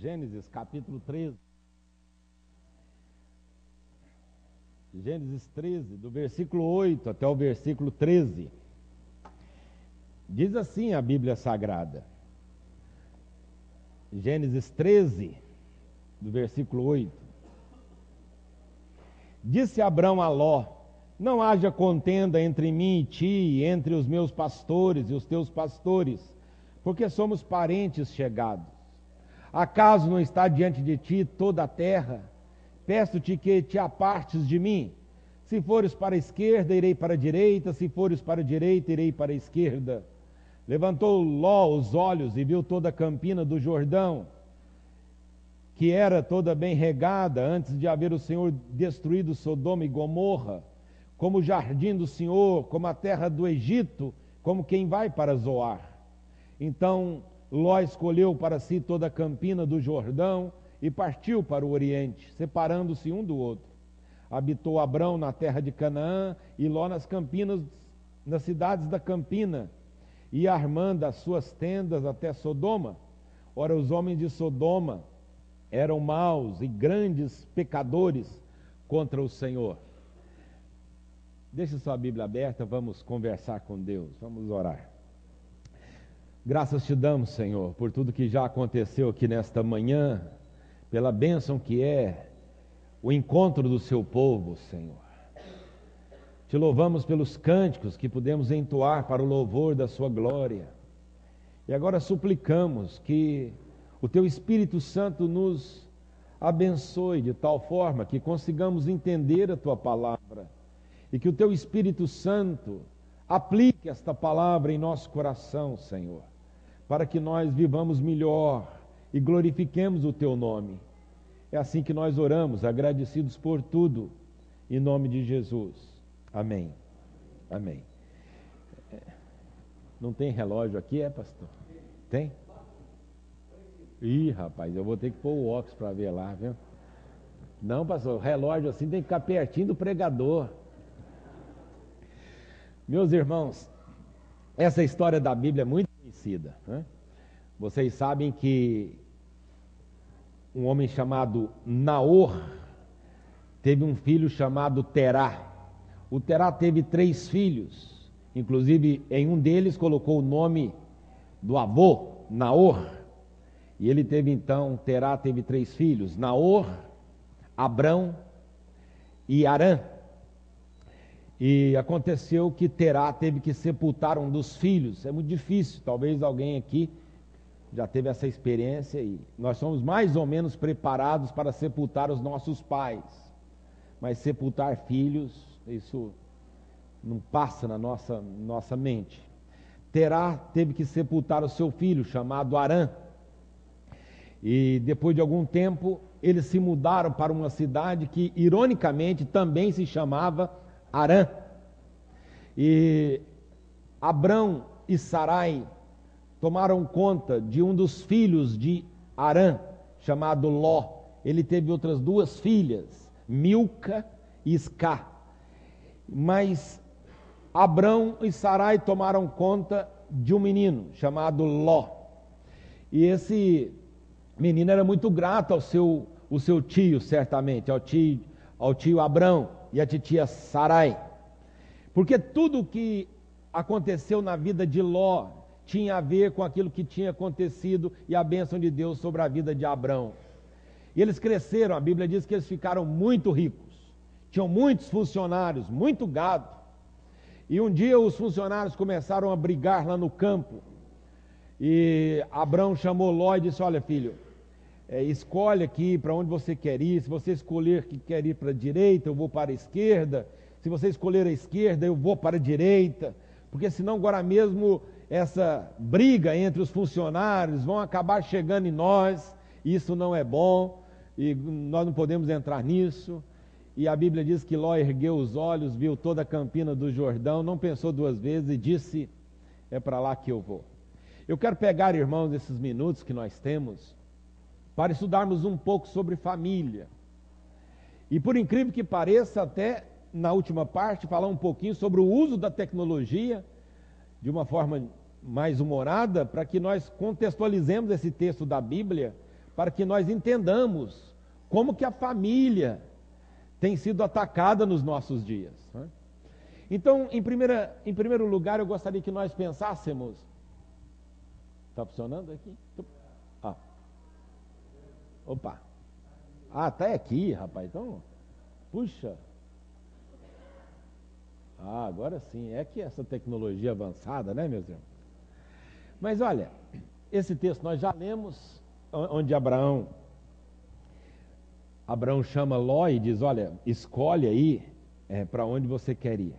Gênesis capítulo 13. Gênesis 13, do versículo 8 até o versículo 13. Diz assim a Bíblia Sagrada. Gênesis 13, do versículo 8. Disse Abrão a Ló: não haja contenda entre mim e ti, e entre os meus pastores e os teus pastores, porque somos parentes chegados. Acaso não está diante de ti toda a terra? Peço-te que te apartes de mim. Se fores para a esquerda, irei para a direita; se fores para a direita, irei para a esquerda. Levantou Ló os olhos e viu toda a campina do Jordão, que era toda bem regada, antes de haver o Senhor destruído Sodoma e Gomorra, como o jardim do Senhor, como a terra do Egito, como quem vai para Zoar. Então Ló escolheu para si toda a campina do Jordão e partiu para o oriente, separando-se um do outro. Habitou Abrão na terra de Canaã e Ló nas campinas, nas cidades da campina, e armando as suas tendas até Sodoma. Ora, os homens de Sodoma eram maus e grandes pecadores contra o Senhor. Deixe sua Bíblia aberta, vamos conversar com Deus, vamos orar. Graças te damos, Senhor, por tudo que já aconteceu aqui nesta manhã, pela bênção que é o encontro do seu povo, Senhor. Te louvamos pelos cânticos que pudemos entoar para o louvor da sua glória. E agora suplicamos que o teu Espírito Santo nos abençoe de tal forma que consigamos entender a tua palavra e que o teu Espírito Santo aplique esta palavra em nosso coração, Senhor, para que nós vivamos melhor e glorifiquemos o teu nome. É assim que nós oramos, agradecidos por tudo, em nome de Jesus. Amém. Amém. Não tem relógio aqui, pastor? Tem? Ih, rapaz, eu vou ter que pôr o óculos para ver lá, viu? Não, pastor, relógio assim tem que ficar pertinho do pregador. Meus irmãos, essa história da Bíblia é muito conhecida, né? Vocês sabem que um homem chamado Naor teve um filho chamado Terá. O Terá teve 3 filhos, inclusive em um deles colocou o nome do avô, Naor. E ele teve então, Terá teve 3 filhos, Naor, Abrão e Harã. E aconteceu que Terá teve que sepultar um dos filhos. É muito difícil, talvez alguém aqui já teve essa experiência, e nós somos mais ou menos preparados para sepultar os nossos pais, mas sepultar filhos, isso não passa na nossa mente. Terá teve que sepultar o seu filho, chamado Harã, e depois de algum tempo, eles se mudaram para uma cidade que, ironicamente, também se chamava Harã. E Abrão e Sarai tomaram conta de um dos filhos de Harã, chamado Ló. Ele teve outras 2 filhas, Milca e Iscá. Mas Abrão e Sarai tomaram conta de um menino chamado Ló. E esse menino era muito grato ao seu tio, certamente, ao tio Abrão e à titia Sarai. Porque tudo o que aconteceu na vida de Ló tinha a ver com aquilo que tinha acontecido e a bênção de Deus sobre a vida de Abrão. E eles cresceram, a Bíblia diz que eles ficaram muito ricos, tinham muitos funcionários, muito gado. E um dia os funcionários começaram a brigar lá no campo, e Abrão chamou Ló e disse: olha, filho, escolhe aqui para onde você quer ir. Se você escolher que quer ir para a direita, eu vou para a esquerda. Se você escolher a esquerda, eu vou para a direita, porque senão agora mesmo essa briga entre os funcionários vão acabar chegando em nós, isso não é bom, e nós não podemos entrar nisso. E a Bíblia diz que Ló ergueu os olhos, viu toda a campina do Jordão, não pensou 2 vezes e disse: é para lá que eu vou. Eu quero pegar, irmãos, esses minutos que nós temos para estudarmos um pouco sobre família. E por incrível que pareça, até na última parte, falar um pouquinho sobre o uso da tecnologia de uma forma mais humorada, para que nós contextualizemos esse texto da Bíblia para que nós entendamos como que a família tem sido atacada nos nossos dias. Né? Então, em primeiro lugar, eu gostaria que nós pensássemos... Está funcionando aqui? Ah. Opa. Ah, tá aqui, rapaz. Então, puxa. Ah, agora sim. É que essa tecnologia avançada, né, meus irmãos? Mas olha, esse texto nós já lemos, onde Abraão chama Ló e diz, olha, escolhe aí para onde você quer ir.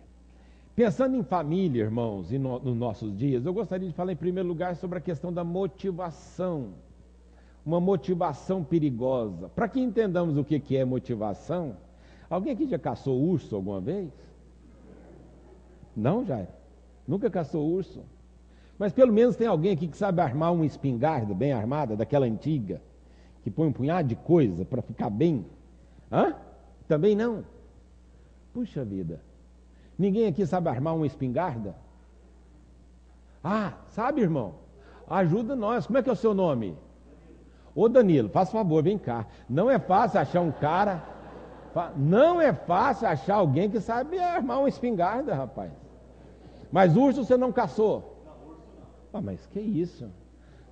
Pensando em família, irmãos, e nos nossos dias, eu gostaria de falar em primeiro lugar sobre a questão da motivação. Uma motivação perigosa. Para que entendamos o que é motivação, alguém aqui já caçou urso alguma vez? Não, Jair? Nunca caçou urso? Mas pelo menos tem alguém aqui que sabe armar uma espingarda bem armada, daquela antiga, que põe um punhado de coisa para ficar bem? Hã? Também não? Puxa vida. Ninguém aqui sabe armar uma espingarda? Ah, sabe, irmão? Ajuda nós. Como é que é o seu nome? Ô Danilo, faz favor, vem cá. Não é fácil achar um cara... Não é fácil achar alguém que sabe armar uma espingarda, rapaz. Mas urso você não caçou? Não, urso não. Ah, mas que isso?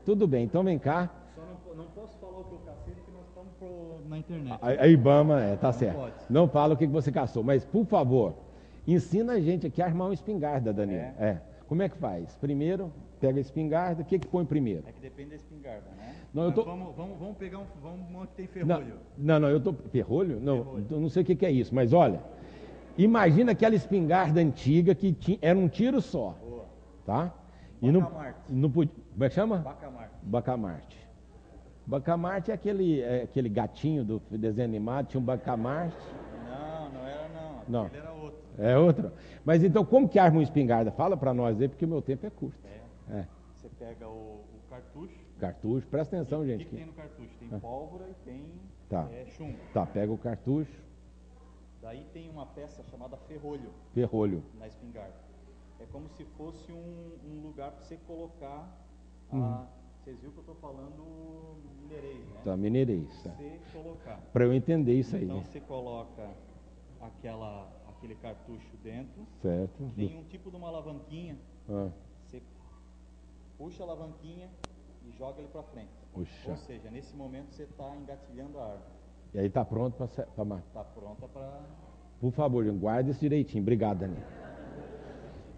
Tudo bem, então vem cá. Só não posso falar o que eu cacei porque nós estamos na internet. A Ibama, tá não certo. Pode. Não fala o que você caçou, mas por favor, ensina a gente aqui a armar uma espingarda, Danilo. Como é que faz? Primeiro, pega a espingarda, o que põe primeiro? É que depende da espingarda, né? Não, vamos pegar vamos que tem ferrolho. Não, eu tô... Ferrolho? Não, eu não sei o que é isso, mas olha, imagina aquela espingarda antiga que era um tiro só. Boa. Tá? E não podia... Como é que chama? Bacamarte. Bacamarte. Bacamarte é aquele gatinho do desenho animado, tinha um bacamarte. Não era não. Não. Ele era outro. É outro. Mas então, como que arma uma espingarda? Fala para nós aí, porque o meu tempo é curto. Você pega o cartucho. Cartucho, presta atenção, gente. O que tem no cartucho? Tem pólvora e tem chumbo. Tá, pega o cartucho. Daí tem uma peça chamada ferrolho. Ferrolho. Na espingarda. É como se fosse um lugar para você colocar Vocês viram que eu estou falando mineirês, né? Tá, mineirês. Você colocar. Para eu entender isso aí. Então você coloca aquele cartucho dentro. Certo. Tem um tipo de uma alavanquinha. Você puxa a alavanquinha e joga ele para frente. Puxa. Ou seja, nesse momento você está engatilhando a arma. E aí está pronto para matar? Está pronta para... Por favor, guarda isso direitinho. Obrigado, Daniel.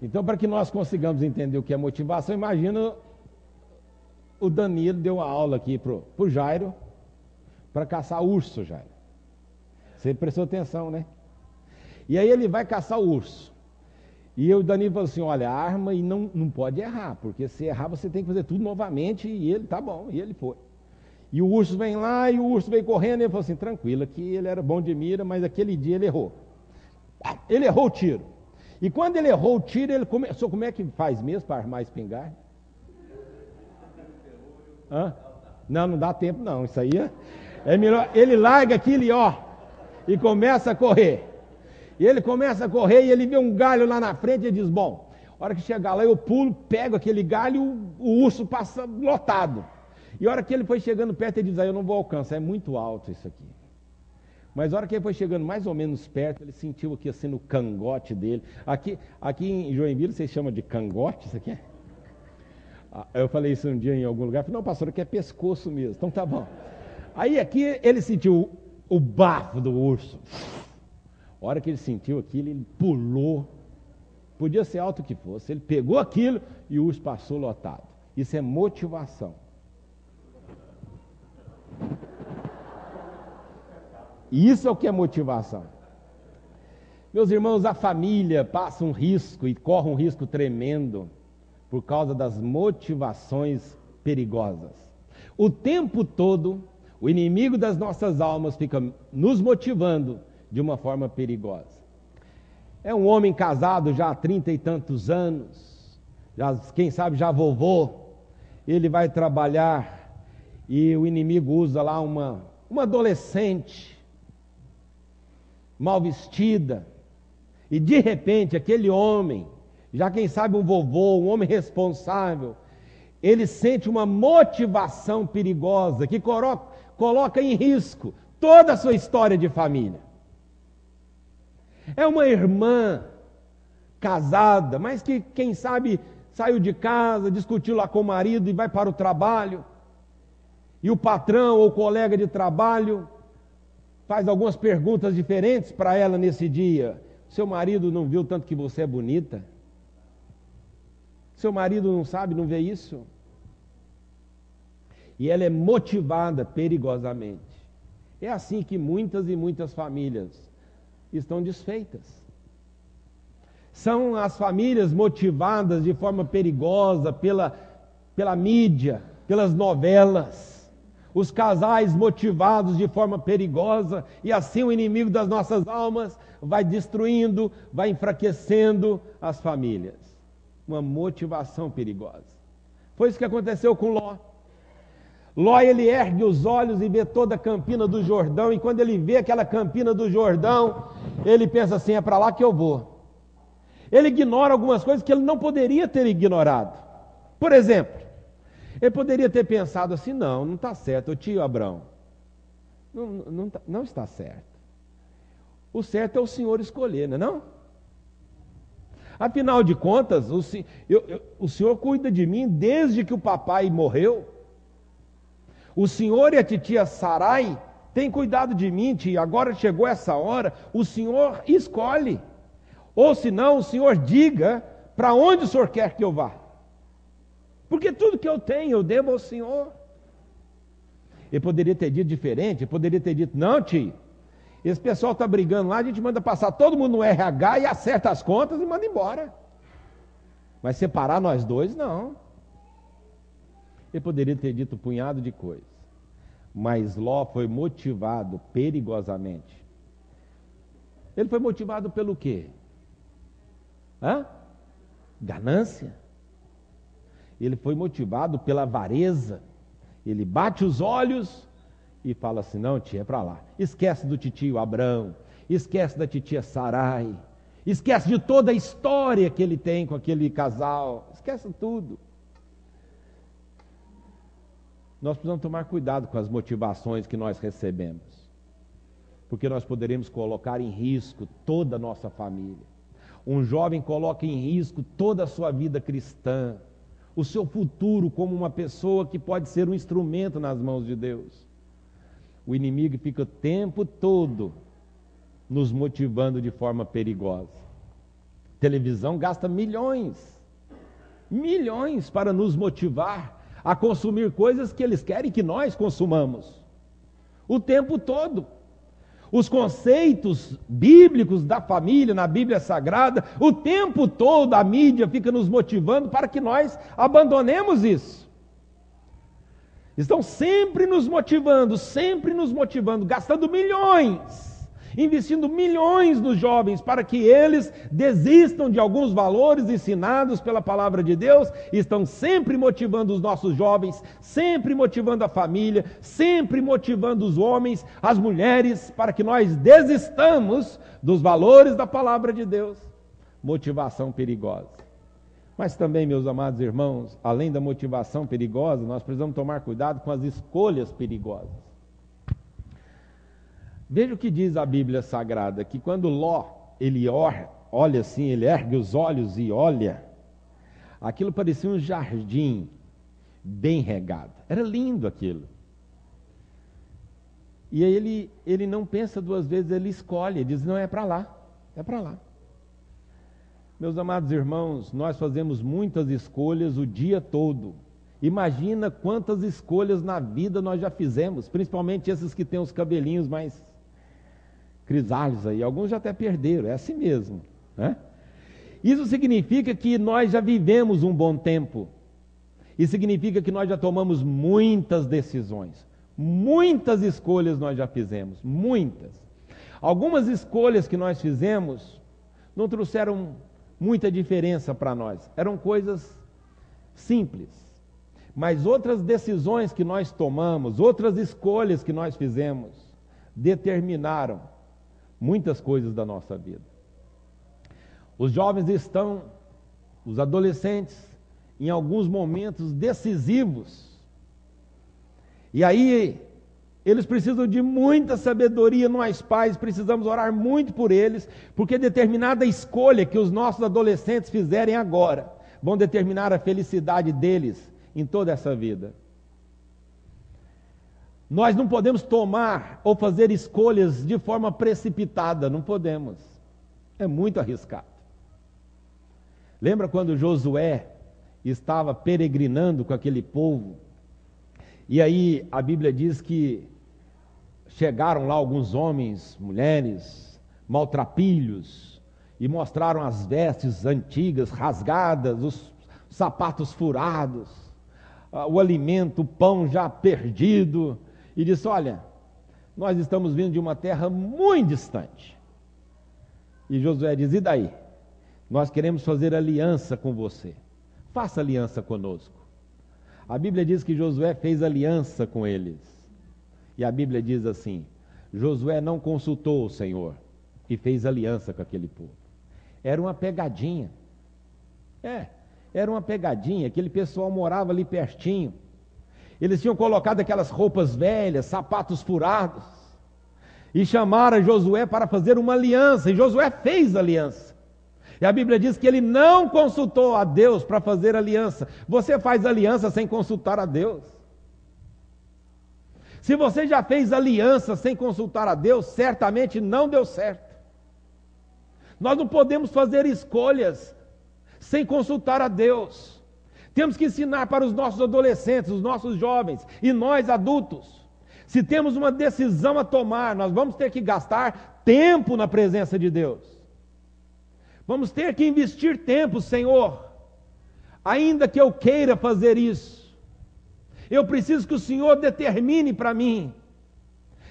Então, para que nós consigamos entender o que é motivação, imagina o Danilo deu uma aula aqui pro Jairo para caçar urso, Jairo. Você prestou atenção, né? E aí ele vai caçar o urso. E o Danilo falou assim, olha, arma e não pode errar, porque se errar você tem que fazer tudo novamente, e ele, tá bom, e ele foi. E o urso vem lá, e o urso vem correndo, e ele falou assim, tranquilo, que ele era bom de mira, mas aquele dia ele errou. Ele errou o tiro. E quando ele errou o tiro, ele começou, como é que faz mesmo para armar a espingarda? Não dá tempo não, isso aí é melhor, ele larga aquilo e começa a correr. E ele começa a correr e ele vê um galho lá na frente e diz, bom, a hora que chegar lá eu pulo, pego aquele galho e o urso passa lotado. E a hora que ele foi chegando perto ele diz, eu não vou alcançar, é muito alto isso aqui. Mas a hora que ele foi chegando mais ou menos perto, ele sentiu aqui assim no cangote dele. Aqui em Joinville vocês chamam de cangote, isso aqui é? Eu falei isso um dia em algum lugar, falei, não pastor, aqui é pescoço mesmo, então tá bom. Aí aqui ele sentiu o bafo do urso. A hora que ele sentiu aquilo, ele pulou. Podia ser alto que fosse. Ele pegou aquilo e o urso passou lotado. Isso é motivação. Isso é o que é motivação. Meus irmãos, a família passa um risco e corre um risco tremendo por causa das motivações perigosas. O tempo todo, o inimigo das nossas almas fica nos motivando de uma forma perigosa. É um homem casado já há 30 e tantos anos, quem sabe já vovô, ele vai trabalhar e o inimigo usa lá uma adolescente mal vestida, e de repente aquele homem, já quem sabe um vovô, um homem responsável, ele sente uma motivação perigosa que coloca em risco toda a sua história de família. É uma irmã casada, mas que, quem sabe, saiu de casa, discutiu lá com o marido e vai para o trabalho. E o patrão ou colega de trabalho faz algumas perguntas diferentes para ela nesse dia. Seu marido não viu tanto que você é bonita? Seu marido não sabe, não vê isso? E ela é motivada perigosamente. É assim que muitas e muitas famílias estão desfeitas. São as famílias motivadas de forma perigosa pela mídia, pelas novelas. Os casais motivados de forma perigosa, e assim o inimigo das nossas almas vai destruindo, vai enfraquecendo as famílias. Uma motivação perigosa. Foi isso que aconteceu com Ló. Ló, ele ergue os olhos e vê toda a campina do Jordão, e quando ele vê aquela campina do Jordão, ele pensa assim, é para lá que eu vou. Ele ignora algumas coisas que ele não poderia ter ignorado. Por exemplo, ele poderia ter pensado assim, não está certo, o tio Abrão, não está certo. O certo é o senhor escolher, não é não? Afinal de contas, o senhor cuida de mim desde que o papai morreu. O senhor e a titia Sarai têm cuidado de mim, tia. Agora chegou essa hora, o senhor escolhe. Ou se não, o senhor diga para onde o senhor quer que eu vá. Porque tudo que eu tenho, eu devo ao senhor. Ele poderia ter dito diferente, ele poderia ter dito, não, tio, esse pessoal está brigando lá, a gente manda passar todo mundo no RH e acerta as contas e manda embora. Mas separar nós dois, não. Ele poderia ter dito um punhado de coisas. Mas Ló foi motivado perigosamente. Ele foi motivado pelo quê? Ganância. Ele foi motivado pela avareza. Ele bate os olhos e fala assim, não, tia, é para lá. Esquece do titio Abrão, esquece da titia Sarai, esquece de toda a história que ele tem com aquele casal, esquece tudo. Nós precisamos tomar cuidado com as motivações que nós recebemos, porque nós poderemos colocar em risco toda a nossa família. Um jovem coloca em risco toda a sua vida cristã, o seu futuro como uma pessoa que pode ser um instrumento nas mãos de Deus. O inimigo fica o tempo todo nos motivando de forma perigosa. A televisão gasta milhões para nos motivar a consumir coisas que eles querem que nós consumamos. O tempo todo. Os conceitos bíblicos da família, na Bíblia Sagrada, o tempo todo a mídia fica nos motivando para que nós abandonemos isso. Estão sempre nos motivando, gastando milhões, investindo milhões nos jovens para que eles desistam de alguns valores ensinados pela palavra de Deus. Estão sempre motivando os nossos jovens, sempre motivando a família, sempre motivando os homens, as mulheres, para que nós desistamos dos valores da palavra de Deus. Motivação perigosa. Mas também, meus amados irmãos, além da motivação perigosa, nós precisamos tomar cuidado com as escolhas perigosas. Veja o que diz a Bíblia Sagrada, que quando Ló, ele olha assim, ele ergue os olhos e olha, aquilo parecia um jardim bem regado. Era lindo aquilo. E aí ele não pensa duas vezes, ele escolhe, ele diz, não, é para lá, é para lá. Meus amados irmãos, nós fazemos muitas escolhas o dia todo. Imagina quantas escolhas na vida nós já fizemos, principalmente esses que têm os cabelinhos mais grisalhos aí. Alguns já até perderam, é assim mesmo, né? Isso significa que nós já vivemos um bom tempo. Isso significa que nós já tomamos muitas decisões. Muitas escolhas nós já fizemos, muitas. Algumas escolhas que nós fizemos não trouxeram muita diferença para nós. Eram coisas simples. Mas outras decisões que nós tomamos, outras escolhas que nós fizemos, determinaram muitas coisas da nossa vida. Os jovens os adolescentes, em alguns momentos decisivos. E aí, Eles precisam de muita sabedoria, nós pais precisamos orar muito por eles, porque determinada escolha que os nossos adolescentes fizerem agora, vão determinar a felicidade deles em toda essa vida. Nós não podemos tomar ou fazer escolhas de forma precipitada, não podemos. É muito arriscado. Lembra quando Josué estava peregrinando com aquele povo? E aí a Bíblia diz que chegaram lá alguns homens, mulheres, maltrapilhos, e mostraram as vestes antigas, rasgadas, os sapatos furados, o alimento, o pão já perdido, e disse: olha, nós estamos vindo de uma terra muito distante. E Josué diz: e daí? Nós queremos fazer aliança com você. Faça aliança conosco. A Bíblia diz que Josué fez aliança com eles. E a Bíblia diz assim: Josué não consultou o Senhor e fez aliança com aquele povo. Era uma pegadinha. Era uma pegadinha. Aquele pessoal morava ali pertinho. Eles tinham colocado aquelas roupas velhas, sapatos furados, e chamaram Josué para fazer uma aliança. E Josué fez aliança. E a Bíblia diz que ele não consultou a Deus para fazer aliança. Você faz aliança sem consultar a Deus? Se você já fez aliança sem consultar a Deus, certamente não deu certo. Nós não podemos fazer escolhas sem consultar a Deus. Temos que ensinar para os nossos adolescentes, os nossos jovens e nós adultos. Se temos uma decisão a tomar, nós vamos ter que gastar tempo na presença de Deus. Vamos ter que investir tempo, Senhor. Ainda que eu queira fazer isso, eu preciso que o Senhor determine para mim.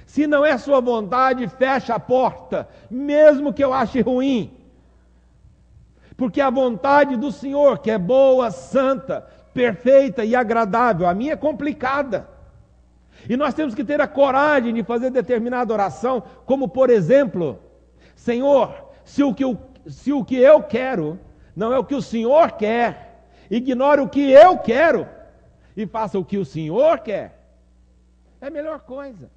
Se não é sua vontade, fecha a porta, mesmo que eu ache ruim. Porque a vontade do Senhor, que é boa, santa, perfeita e agradável, a minha é complicada. E nós temos que ter a coragem de fazer determinada oração, como por exemplo: Senhor, se o que eu quero não é o que o Senhor quer, ignore o que eu quero e faça o que o Senhor quer. É a melhor coisa.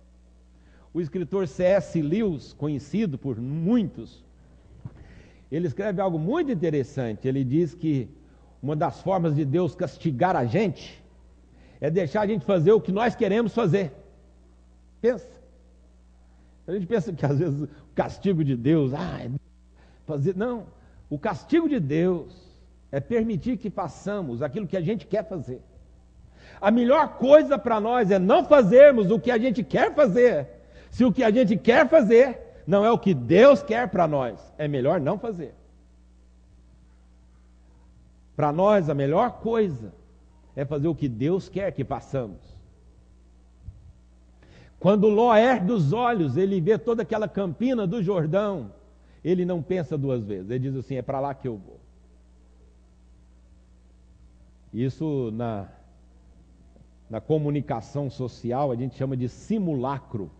O escritor C.S. Lewis, conhecido por muitos, ele escreve algo muito interessante. Ele diz que uma das formas de Deus castigar a gente é deixar a gente fazer o que nós queremos fazer. Pensa. A gente pensa que às vezes o castigo de Deus, fazer. Não, o castigo de Deus é permitir que façamos aquilo que a gente quer fazer. A melhor coisa para nós é não fazermos o que a gente quer fazer. Se o que a gente quer fazer não é o que Deus quer para nós, é melhor não fazer. Para nós, a melhor coisa é fazer o que Deus quer que façamos. Quando Ló ergue os olhos, ele vê toda aquela campina do Jordão, ele não pensa duas vezes, ele diz assim: é para lá que eu vou. Isso na comunicação social a gente chama de simulacro,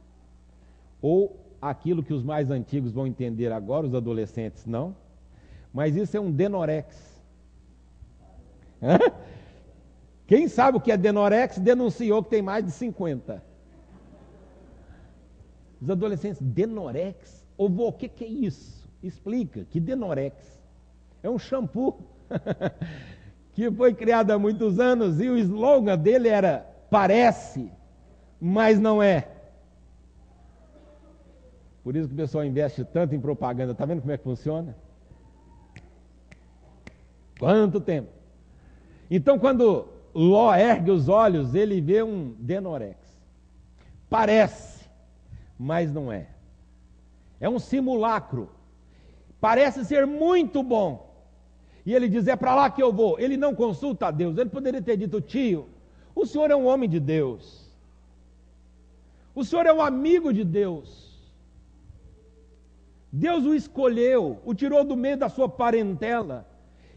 ou aquilo que os mais antigos vão entender agora, os adolescentes não, mas isso é um denorex. Quem sabe o que é denorex denunciou que tem mais de 50. Os adolescentes: denorex? O que é isso? Explica, que denorex? É um shampoo que foi criado há muitos anos e o slogan dele era: parece, mas não é. Por isso que o pessoal investe tanto em propaganda. Está vendo como é que funciona? Quanto tempo? Então, quando Ló ergue os olhos, ele vê um denorex. Parece, mas não é. É um simulacro. Parece ser muito bom. E ele diz: é para lá que eu vou. Ele não consulta a Deus. Ele poderia ter dito: tio, o senhor é um homem de Deus. O senhor é um amigo de Deus. Deus o escolheu, o tirou do meio da sua parentela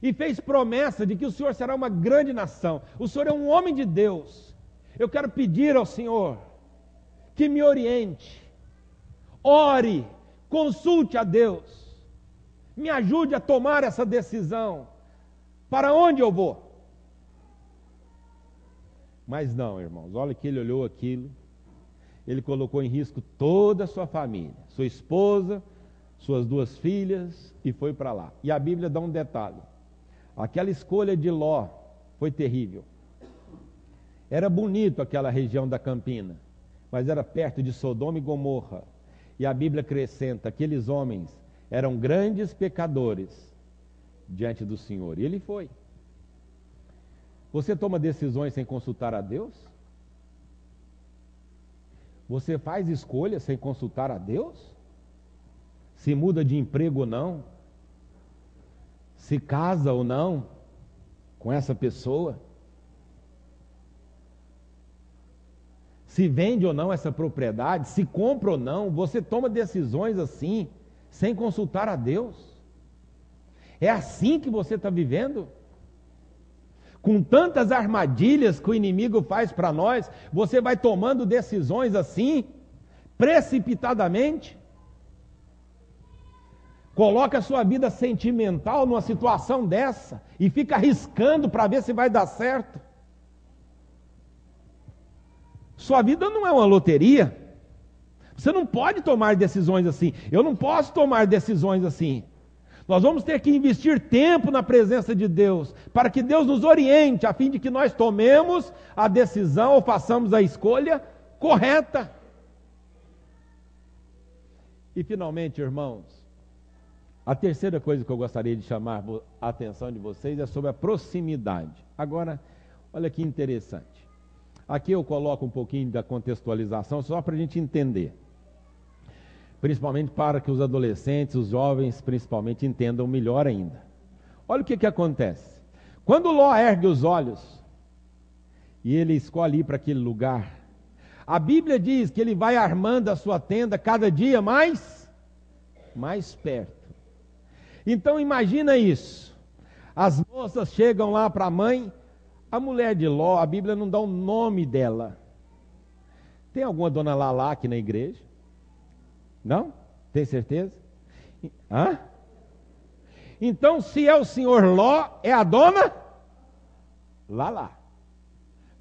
e fez promessa de que o senhor será uma grande nação. O senhor é um homem de Deus. Eu quero pedir ao Senhor que me oriente, ore, consulte a Deus, me ajude a tomar essa decisão. Para onde eu vou? Mas não, irmãos, olha que ele olhou aquilo. ele colocou em risco toda a sua família, sua esposa, suas 2 filhas, e foi para lá. E a Bíblia dá um detalhe: aquela escolha de Ló foi terrível. Era bonito aquela região da Campina, mas era perto de Sodoma e Gomorra. E a Bíblia acrescenta: aqueles homens eram grandes pecadores diante do Senhor. E ele foi. Você toma decisões sem consultar a Deus? Você faz escolhas sem consultar a Deus? Se muda de emprego ou não? Se casa ou não com essa pessoa? Se vende ou não essa propriedade? Se compra ou não? Você toma decisões assim, sem consultar a Deus? É assim que você está vivendo? Com tantas armadilhas que o inimigo faz para nós, você vai tomando decisões assim, precipitadamente? Coloca a sua vida sentimental numa situação dessa e fica arriscando para ver se vai dar certo. Sua vida não é uma loteria. Você não pode tomar decisões assim. Eu não posso tomar decisões assim. Nós vamos ter que investir tempo na presença de Deus, para que Deus nos oriente, a fim de que nós tomemos a decisão ou façamos a escolha correta. E finalmente, irmãos, a terceira coisa que eu gostaria de chamar a atenção de vocês é sobre a proximidade. Agora, olha que interessante. Aqui eu coloco um pouquinho da contextualização, só para a gente entender. Principalmente para que os adolescentes, os jovens, principalmente, entendam melhor ainda. Olha o que acontece. Quando Ló ergue os olhos e ele escolhe ir para aquele lugar, a Bíblia diz que ele vai armando a sua tenda cada dia mais perto. Então imagina isso. As moças chegam lá para a mãe. A mulher de Ló, a Bíblia não dá o nome dela. Tem alguma dona Lalá aqui na igreja? Não? Tem certeza? Hã? Então, se é o senhor Ló, é a dona Lalá.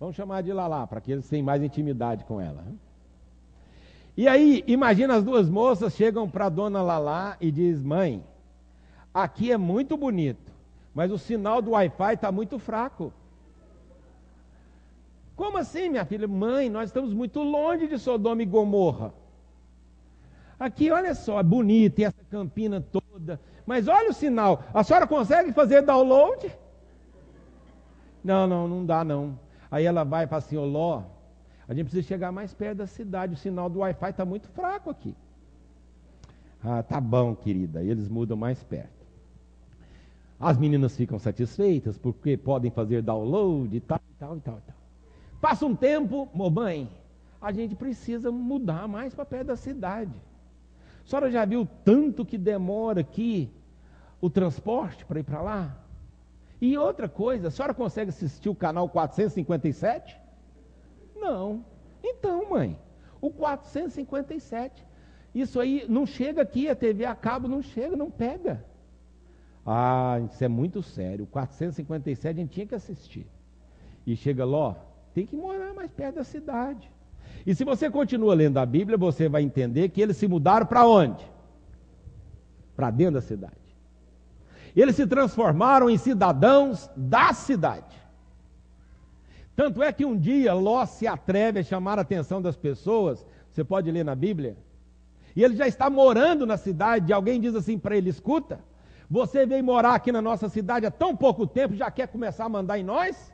Vamos chamar de Lalá, para que eles tenham mais intimidade com ela. E aí, imagina, as 2 moças chegam para a dona Lalá e diz: mãe, aqui é muito bonito, mas o sinal do Wi-Fi está muito fraco. Como assim, minha filha? Mãe, nós estamos muito longe de Sodoma e Gomorra. Aqui, olha só, é bonito, tem essa campina toda, mas olha o sinal. A senhora consegue fazer download? Não dá não. Aí ela vai e fala assim: ô Ló, a gente precisa chegar mais perto da cidade, o sinal do Wi-Fi está muito fraco aqui. Ah, tá bom, querida. E eles mudam mais perto. As meninas ficam satisfeitas porque podem fazer download e tal. Passa um tempo, mãe, a gente precisa mudar mais para perto da cidade. A senhora já viu tanto que demora aqui o transporte para ir para lá? E outra coisa, a senhora consegue assistir o canal 457? Não. Então, mãe, o 457, isso aí não chega aqui, a TV a cabo não chega, não pega. Ah, isso é muito sério, o 457 a gente tinha que assistir. E chega Ló, tem que morar mais perto da cidade. E se você continua lendo a Bíblia, você vai entender que eles se mudaram para onde? Para dentro da cidade. Eles se transformaram em cidadãos da cidade. Tanto é que um dia Ló se atreve a chamar a atenção das pessoas, você pode ler na Bíblia, e ele já está morando na cidade, e alguém diz assim para ele: escuta, você veio morar aqui na nossa cidade há tão pouco tempo, já quer começar a mandar em nós?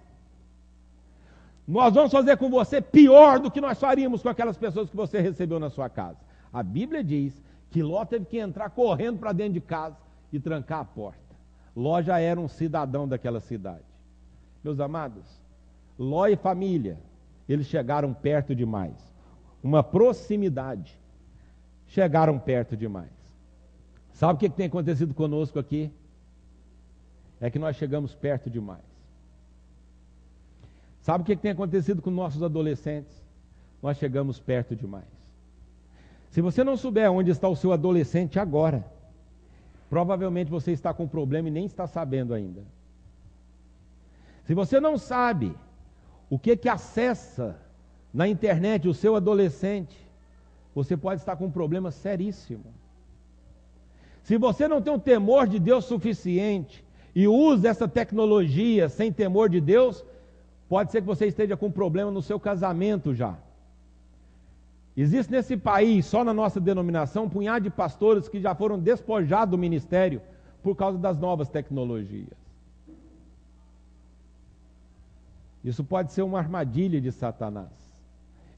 Nós vamos fazer com você pior do que nós faríamos com aquelas pessoas que você recebeu na sua casa. A Bíblia diz que Ló teve que entrar correndo para dentro de casa e trancar a porta. Ló já era um cidadão daquela cidade. Meus amados, Ló e família, eles chegaram perto demais. Uma proximidade. Chegaram perto demais. Sabe o que tem acontecido conosco aqui? É que nós chegamos perto demais. Sabe o que tem acontecido com nossos adolescentes? Nós chegamos perto demais. Se você não souber onde está o seu adolescente agora, provavelmente você está com um problema e nem está sabendo ainda. Se você não sabe o que acessa na internet o seu adolescente, você pode estar com um problema seríssimo. Se você não tem um temor de Deus suficiente e usa essa tecnologia sem temor de Deus, pode ser que você esteja com um problema no seu casamento já. Existe nesse país, só na nossa denominação, um punhado de pastores que já foram despojados do ministério por causa das novas tecnologias. Isso pode ser uma armadilha de Satanás.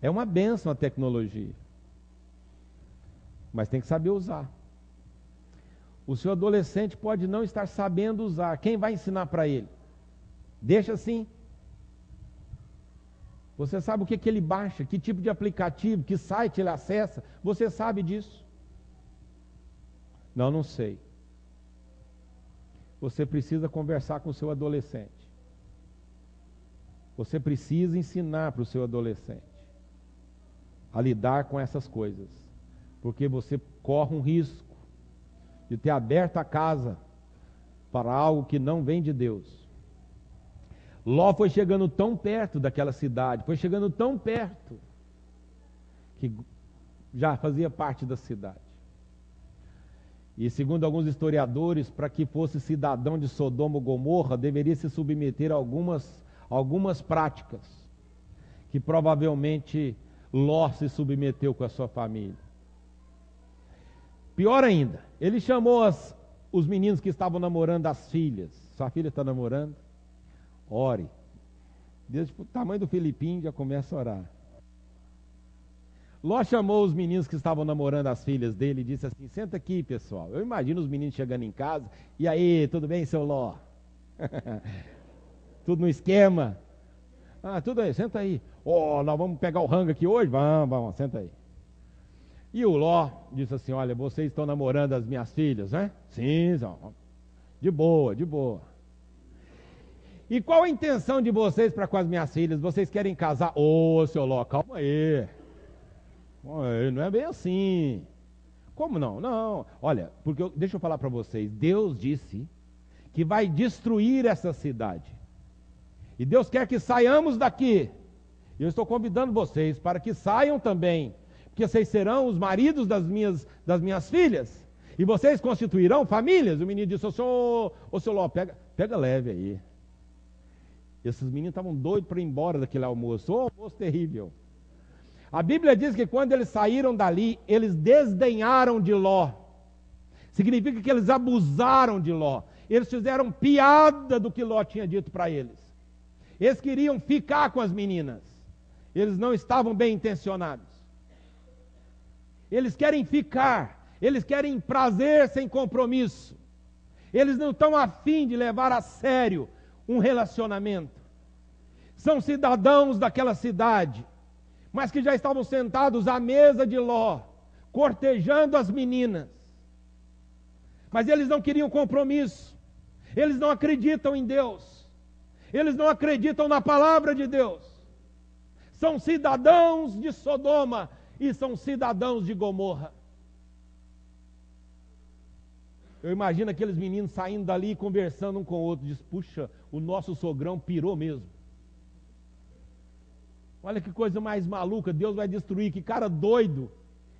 É uma bênção a tecnologia, mas tem que saber usar. O seu adolescente pode não estar sabendo usar. Quem vai ensinar para ele? Deixa assim. Você sabe o que ele baixa, que tipo de aplicativo, que site ele acessa? Você sabe disso? Não sei. Você precisa conversar com o seu adolescente. Você precisa ensinar para o seu adolescente a lidar com essas coisas. Porque você corre um risco de ter aberto a casa para algo que não vem de Deus. Ló foi chegando tão perto daquela cidade, foi chegando tão perto, que já fazia parte da cidade. E segundo alguns historiadores, para que fosse cidadão de Sodoma ou Gomorra, deveria se submeter a algumas práticas, que provavelmente Ló se submeteu com a sua família. Pior ainda, ele chamou os meninos que estavam namorando as filhas. Sua filha está namorando? Ore. Desde o tamanho do Filipinho já começa a orar. Ló chamou os meninos que estavam namorando as filhas dele e disse assim: senta aqui, pessoal. Eu imagino os meninos chegando em casa. E aí, tudo bem, seu Ló? Tudo no esquema? Ah, tudo aí, senta aí. Nós vamos pegar o rango aqui hoje? Vamos, senta aí. E o Ló disse assim: olha, vocês estão namorando as minhas filhas, né? Sim, de boa, de boa. E qual a intenção de vocês para com as minhas filhas? Vocês querem casar? Seu Ló, calma aí. Não é bem assim. Como não? Não. Olha, porque deixa eu falar para vocês. Deus disse que vai destruir essa cidade. E Deus quer que saiamos daqui. E eu estou convidando vocês para que saiam também. Porque vocês serão os maridos das minhas filhas. E vocês constituirão famílias. O menino disse: seu Ló, pega leve aí. Esses meninos estavam doidos para ir embora daquele almoço. Almoço terrível. A Bíblia diz que quando eles saíram dali, eles desdenharam de Ló. Significa que eles abusaram de Ló. Eles fizeram piada do que Ló tinha dito para eles. Eles queriam ficar com as meninas. Eles não estavam bem intencionados. Eles querem ficar. Eles querem prazer sem compromisso. Eles não estão a fim de levar a sério um relacionamento. São cidadãos daquela cidade, mas que já estavam sentados à mesa de Ló, cortejando as meninas. Mas eles não queriam compromisso. Eles não acreditam em Deus. Eles não acreditam na palavra de Deus. São cidadãos de Sodoma e são cidadãos de Gomorra. Eu imagino aqueles meninos saindo dali e conversando um com o outro. Diz: puxa, o nosso sogrão pirou mesmo. Olha que coisa mais maluca. Deus vai destruir, que cara doido.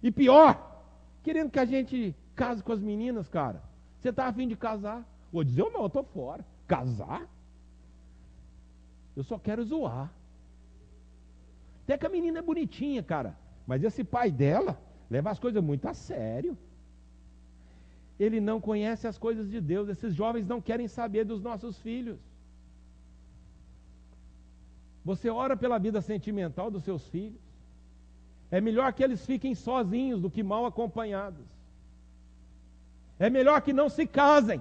E pior, querendo que a gente case com as meninas, cara. Você está a fim de casar? Vou dizer: eu não, eu estou fora. Casar? Eu só quero zoar. Até que a menina é bonitinha, cara. Mas esse pai dela leva as coisas muito a sério. Ele não conhece as coisas de Deus. Esses jovens não querem saber dos nossos filhos. Você ora pela vida sentimental dos seus filhos. É melhor que eles fiquem sozinhos do que mal acompanhados. É melhor que não se casem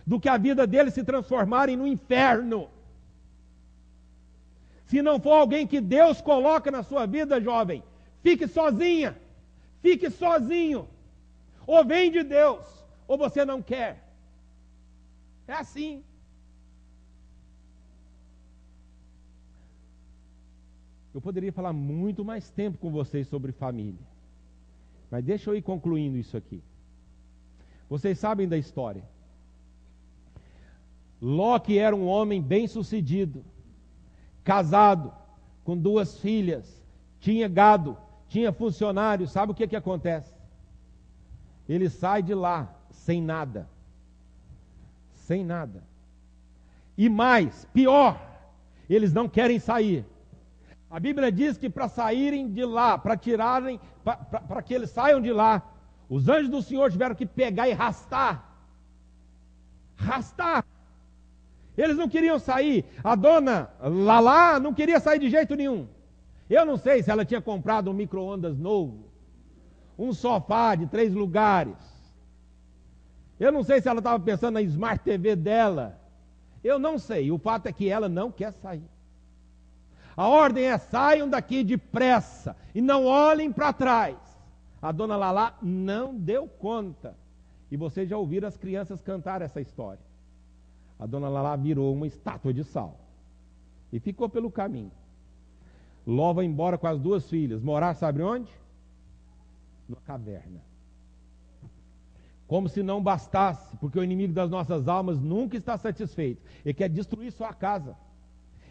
do que a vida deles se transformarem no inferno. Se não for alguém que Deus coloca na sua vida, jovem, fique sozinha, fique sozinho. Ou vem de Deus, ou você não quer. É assim. Eu poderia falar muito mais tempo com vocês sobre família. Mas deixa eu ir concluindo isso aqui. Vocês sabem da história. Ló, que era um homem bem-sucedido, casado, com 2 filhas, tinha gado, tinha funcionários, sabe o que acontece? Ele sai de lá sem nada. Sem nada. E mais, pior, eles não querem sair. A Bíblia diz que para saírem de lá, para que eles saiam de lá, os anjos do Senhor tiveram que pegar e arrastar. Arrastar. Eles não queriam sair. A dona Lalá não queria sair de jeito nenhum. Eu não sei se ela tinha comprado um micro-ondas novo, um sofá de 3 lugares. Eu não sei se ela estava pensando na Smart TV dela. Eu não sei. O fato é que ela não quer sair. A ordem é: saiam daqui depressa e não olhem para trás. A dona Lalá não deu conta. E vocês já ouviram as crianças cantar essa história. A dona Lalá virou uma estátua de sal e ficou pelo caminho. Ló vai embora com as 2 filhas. Morar sabe onde? Numa caverna. Como se não bastasse, porque o inimigo das nossas almas nunca está satisfeito. Ele quer destruir sua casa.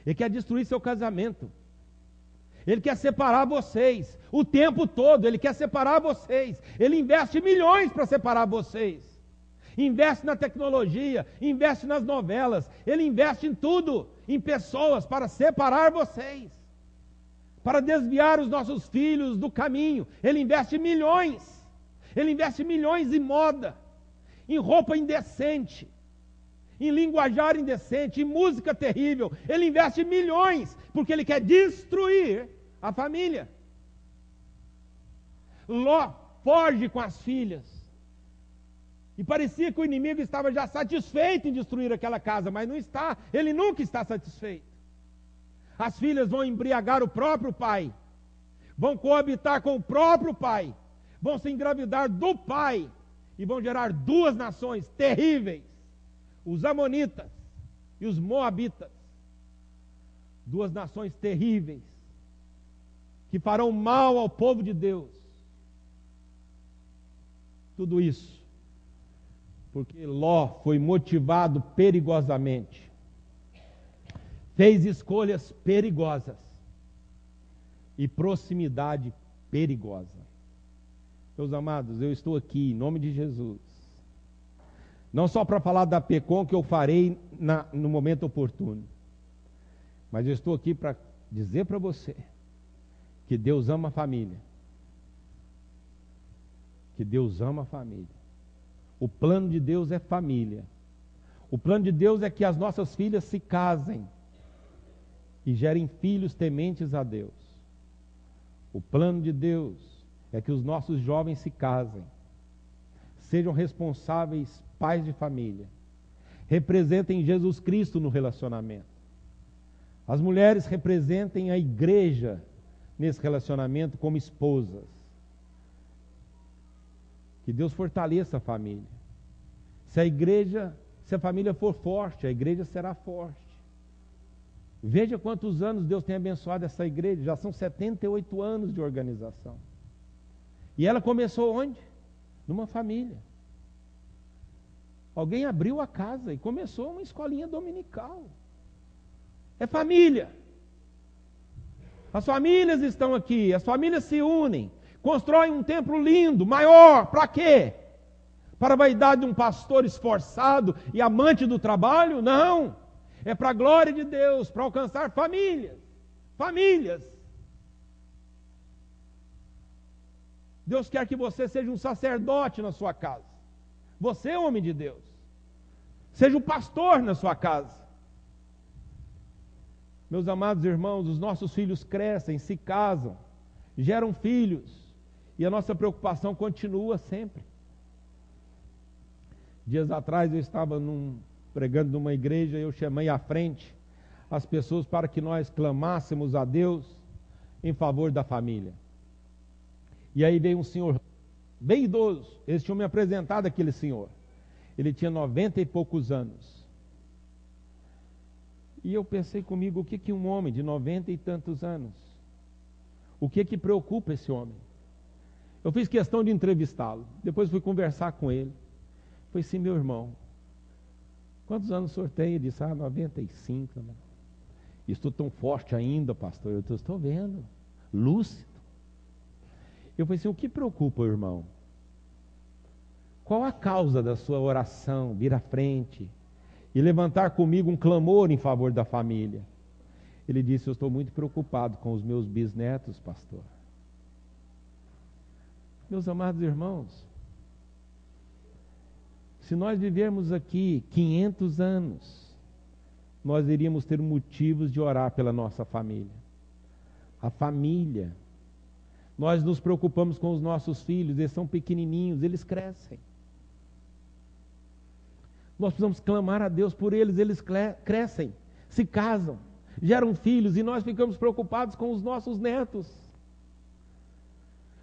Ele quer destruir seu casamento. Ele quer separar vocês. O tempo todo ele quer separar vocês. Ele investe milhões para separar vocês. Investe na tecnologia, investe nas novelas. Ele investe em tudo, em pessoas, para separar vocês. Para desviar os nossos filhos do caminho. Ele investe milhões. Ele investe milhões em moda, em roupa indecente, em linguajar indecente, em música terrível. Ele investe milhões, porque ele quer destruir a família. Ló foge com as filhas. E parecia que o inimigo estava já satisfeito em destruir aquela casa, mas não está. Ele nunca está satisfeito. As filhas vão embriagar o próprio pai, vão coabitar com o próprio pai, vão se engravidar do pai e vão gerar 2 nações terríveis, os amonitas e os moabitas. 2 nações terríveis que farão mal ao povo de Deus. Tudo isso porque Ló foi motivado perigosamente, fez escolhas perigosas e proximidade perigosa. Meus amados, eu estou aqui em nome de Jesus, não só para falar da PECOM, que eu farei no momento oportuno, mas eu estou aqui para dizer para você que Deus ama a família. Que Deus ama a família. O plano de Deus é família. O plano de Deus é que as nossas filhas se casem e gerem filhos tementes a Deus. O plano de Deus é que os nossos jovens se casem, sejam responsáveis pais de família, representem Jesus Cristo no relacionamento. As mulheres representem a igreja nesse relacionamento como esposas. Que Deus fortaleça a família. Se a família for forte, a igreja será forte. Veja quantos anos Deus tem abençoado essa igreja. Já são 78 anos de organização. E ela começou onde? Numa família. Alguém abriu a casa e começou uma escolinha dominical. É família. As famílias estão aqui, as famílias se unem, constroem um templo lindo, maior, para quê? Para a vaidade de um pastor esforçado e amante do trabalho? Não. É para a glória de Deus, para alcançar famílias. Famílias. Deus quer que você seja um sacerdote na sua casa. Você, homem de Deus, seja um pastor na sua casa. Meus amados irmãos, os nossos filhos crescem, se casam, geram filhos, e a nossa preocupação continua sempre. Dias atrás eu estava pregando numa igreja, e eu chamei à frente as pessoas para que nós clamássemos a Deus em favor da família. E aí veio um senhor bem idoso. Eles tinham me apresentado aquele senhor. Ele tinha 90 e poucos anos. E eu pensei comigo, o que um homem de 90 e tantos anos, o que preocupa esse homem? Eu fiz questão de entrevistá-lo. Depois fui conversar com ele. Falei assim, meu irmão, quantos anos o senhor tem? Ele disse, 95. Estou tão forte ainda, pastor. Eu estou vendo, lúcido. Eu falei assim, o que preocupa, irmão? Qual a causa da sua oração? Vir à frente e levantar comigo um clamor em favor da família. Ele disse, eu estou muito preocupado com os meus bisnetos, pastor. Meus amados irmãos, se nós vivermos aqui 500 anos, nós iríamos ter motivos de orar pela nossa família. A família. Nós nos preocupamos com os nossos filhos, eles são pequenininhos, eles crescem. Nós precisamos clamar a Deus por eles, eles crescem, se casam, geram filhos e nós ficamos preocupados com os nossos netos.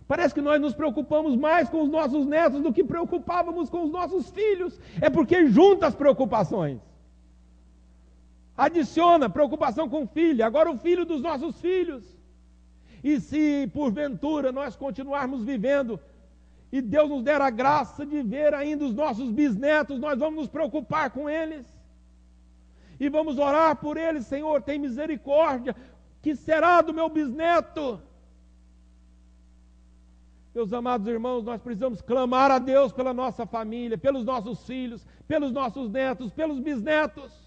Parece que nós nos preocupamos mais com os nossos netos do que preocupávamos com os nossos filhos. É porque junta as preocupações. Adiciona preocupação com o filho, agora o filho dos nossos filhos. E se porventura nós continuarmos vivendo e Deus nos der a graça de ver ainda os nossos bisnetos, nós vamos nos preocupar com eles. E vamos orar por eles, Senhor, tem misericórdia. Que será do meu bisneto? Meus amados irmãos, nós precisamos clamar a Deus pela nossa família, pelos nossos filhos, pelos nossos netos, pelos bisnetos,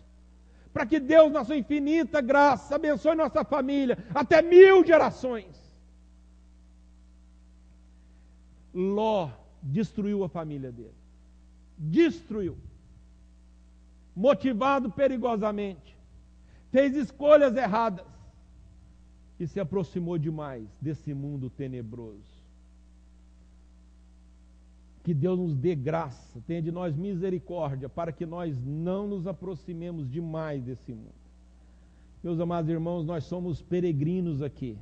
para que Deus, na sua infinita graça, abençoe nossa família, até 1000 gerações. Ló destruiu a família dele. Destruiu. Motivado perigosamente. Fez escolhas erradas. E se aproximou demais desse mundo tenebroso. Que Deus nos dê graça, tenha de nós misericórdia, para que nós não nos aproximemos demais desse mundo. Meus amados irmãos, nós somos peregrinos aqui.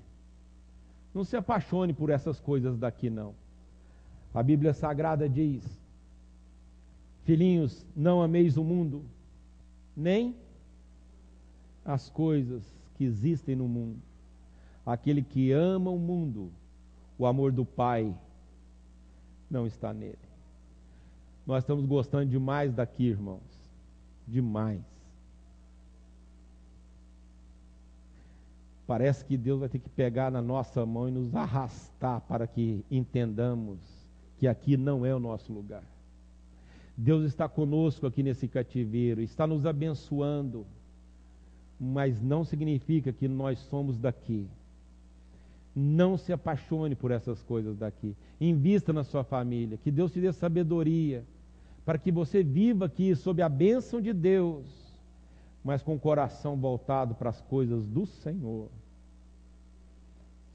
Não se apaixone por essas coisas daqui, não. A Bíblia Sagrada diz, filhinhos, não ameis o mundo, nem as coisas que existem no mundo. Aquele que ama o mundo, o amor do Pai não está nele. Nós estamos gostando demais daqui, irmãos. Demais. Parece que Deus vai ter que pegar na nossa mão e nos arrastar para que entendamos que aqui não é o nosso lugar. Deus está conosco aqui nesse cativeiro, está nos abençoando, mas não significa que nós somos daqui. Não se apaixone por essas coisas daqui. Invista na sua família. Que Deus te dê sabedoria para que você viva aqui sob a bênção de Deus, mas com o coração voltado para as coisas do Senhor.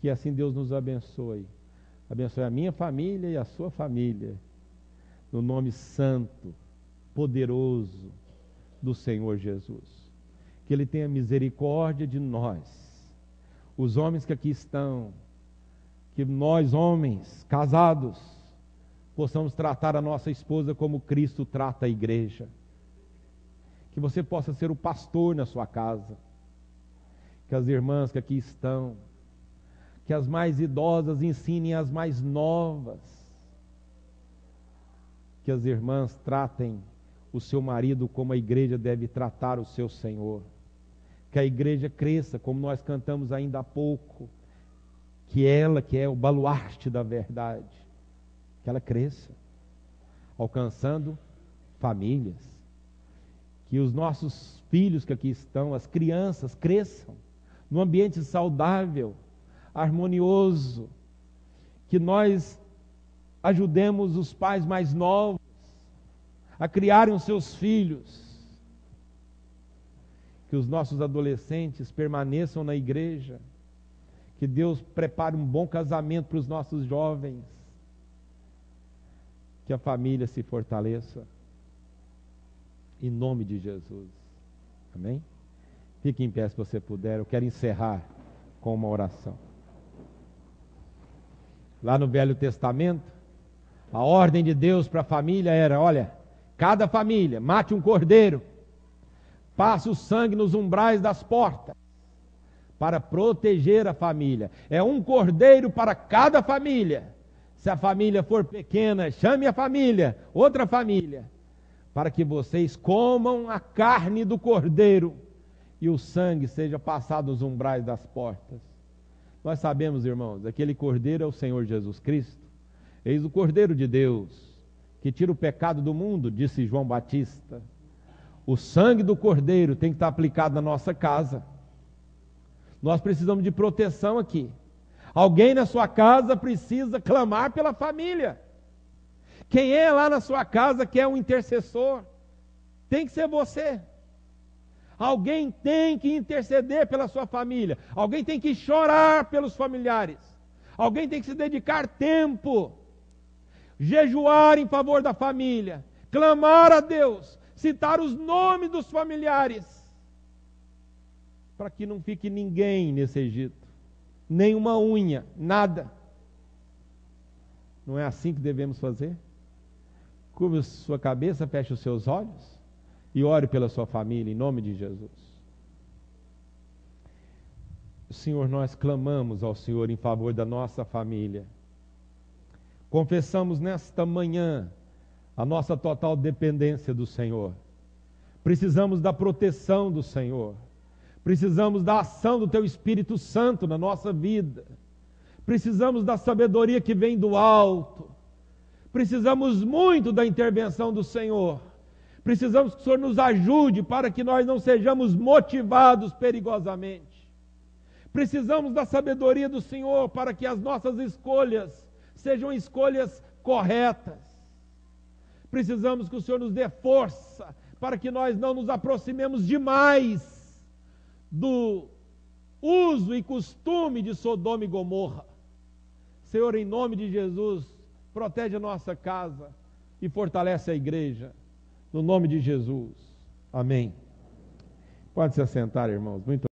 Que assim Deus nos abençoe. Abençoe a minha família e a sua família. No nome santo, poderoso do Senhor Jesus. Que Ele tenha misericórdia de nós. Os homens que aqui estão, que nós homens casados, possamos tratar a nossa esposa como Cristo trata a igreja. Que você possa ser o pastor na sua casa. Que as irmãs que aqui estão, que as mais idosas ensinem as mais novas. Que as irmãs tratem o seu marido como a igreja deve tratar o seu Senhor. Que a igreja cresça, como nós cantamos ainda há pouco, que ela, que é o baluarte da verdade, que ela cresça, alcançando famílias. Que os nossos filhos que aqui estão, as crianças, cresçam num ambiente saudável, harmonioso. Que nós ajudemos os pais mais novos a criarem os seus filhos. Que os nossos adolescentes permaneçam na igreja. Que Deus prepare um bom casamento para os nossos jovens. Que a família se fortaleça. Em nome de Jesus. Amém? Fique em pé se você puder. Eu quero encerrar com uma oração. Lá no Velho Testamento, a ordem de Deus para a família era, olha, cada família mate um cordeiro, passe o sangue nos umbrais das portas, para proteger a família. É um cordeiro para cada família. Se a família for pequena, chame a família, outra família, para que vocês comam a carne do cordeiro e o sangue seja passado nos umbrais das portas. Nós sabemos, irmãos, aquele cordeiro é o Senhor Jesus Cristo. Eis o Cordeiro de Deus, que tira o pecado do mundo, disse João Batista. O sangue do cordeiro tem que estar aplicado na nossa casa. Nós precisamos de proteção aqui. Alguém na sua casa precisa clamar pela família. Quem é lá na sua casa que é um intercessor? Tem que ser você. Alguém tem que interceder pela sua família. Alguém tem que chorar pelos familiares. Alguém tem que se dedicar tempo, jejuar em favor da família, clamar a Deus, citar os nomes dos familiares, para que não fique ninguém nesse Egito, nem uma unha, nada. Não é assim que devemos fazer? Curva a sua cabeça, feche os seus olhos e ore pela sua família, em nome de Jesus. Senhor, nós clamamos ao Senhor em favor da nossa família. Confessamos nesta manhã a nossa total dependência do Senhor. Precisamos da proteção do Senhor. Precisamos da ação do Teu Espírito Santo na nossa vida. Precisamos da sabedoria que vem do alto. Precisamos muito da intervenção do Senhor. Precisamos que o Senhor nos ajude para que nós não sejamos motivados perigosamente. Precisamos da sabedoria do Senhor para que as nossas escolhas sejam escolhas corretas. Precisamos que o Senhor nos dê força para que nós não nos aproximemos demais do uso e costume de Sodoma e Gomorra. Senhor, em nome de Jesus, protege a nossa casa e fortalece a igreja. No nome de Jesus. Amém. Pode se assentar, irmãos. Muito